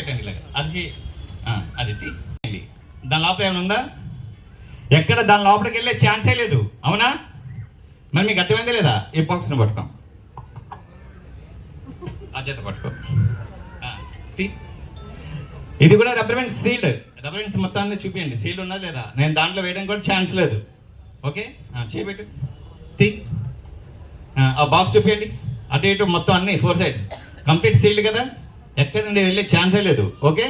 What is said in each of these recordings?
పెట్టండి ఇలాగ అది అది తీయండి. దాని లోపల ఏమైనా ఉందా? ఎక్కడ దాని లోపలికి వెళ్ళే ఛాన్సే లేదు, అవునా? మరి మీకు అర్థమైందే లేదా? ఈ బాక్స్ని పట్టుకో, ఆ చేత పట్టుకో. ఇది కూడా rubber band sealed. Rubber bands మొత్తాన్ని చూపించండి, సీల్డ్ ఉన్నదా లేదా. నేను దాంట్లో వేయడానికి కూడా ఛాన్స్ లేదు. ఓకే, చేయబెట్టు. తీ ఆ బాక్స్ చూపించండి, అటు ఇటు మొత్తం అన్ని 4 సైడ్స్ కంప్లీట్ సీల్డ్ కదా, ఎక్కడ నుండి వెళ్ళే ఛాన్సే లేదు. ఓకే,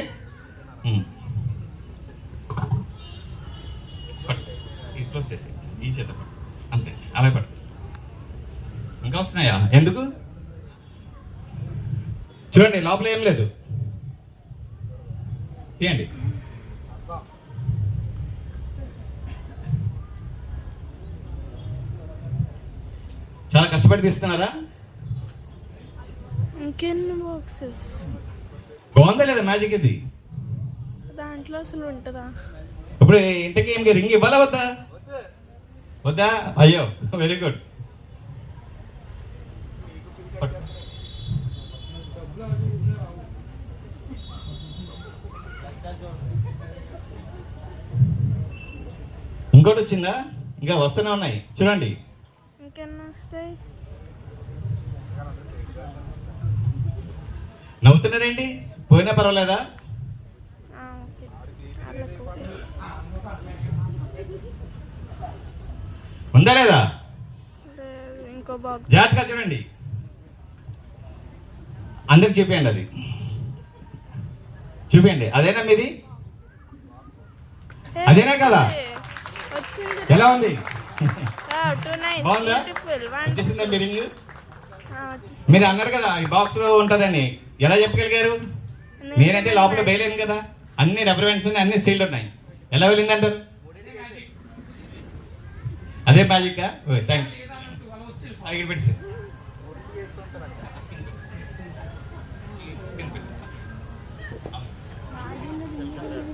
ఇది క్లోజ్ చేసి ఈ చేత పట్టు, అంతే, అలా పట్టు. ఇంకా వస్తున్నాయా? ఎందుకు? చూడండి లోపల ఏం లేదు, తీయండి. చాలా కష్టపడి తీస్తున్నారా? ఇంకెన్ని బాక్సెస్? బాగుందా లేదా మ్యాజిక్? ఇది దాంట్లో అసలు ఉంటుందా? ఇప్పుడు ఇంతకీ ఏం రింగ్ ఇవ్వాలా వద్దా? వద్దా? అయ్యో, వెరీ గుడ్. ఇంకోటి వచ్చిందా? ఇంకా వస్తూనే ఉన్నాయి, చూడండి. ఇంకెన్ని వస్తాయి? నవ్వుతున్నారేంటి? పోయినా పర్వాలేదా? ఉందా లేదా? ఇంకో బాక్స్ జాగ్రత్తగా చూడండి, అందరికి చూపించండి. అది చూపించండి. అదేనా మీది? అదేనా కదా? ఎలా ఉంది? బాగుందా? వచ్చేసిందా మీ రింగ్? మీరు అన్నారు కదా ఈ బాక్స్ లో ఉంటుందని, ఎలా చెప్పగలిగారు? నేనైతే లోపల వేయలేను కదా, అన్ని రబ్బర్ బ్యాండ్స్ ఉన్నాయి, అన్ని సీల్డ్ ఉన్నాయి. ఎలా వెళ్ళింది అంటారు? అదే మ్యాజిక్. Thank you.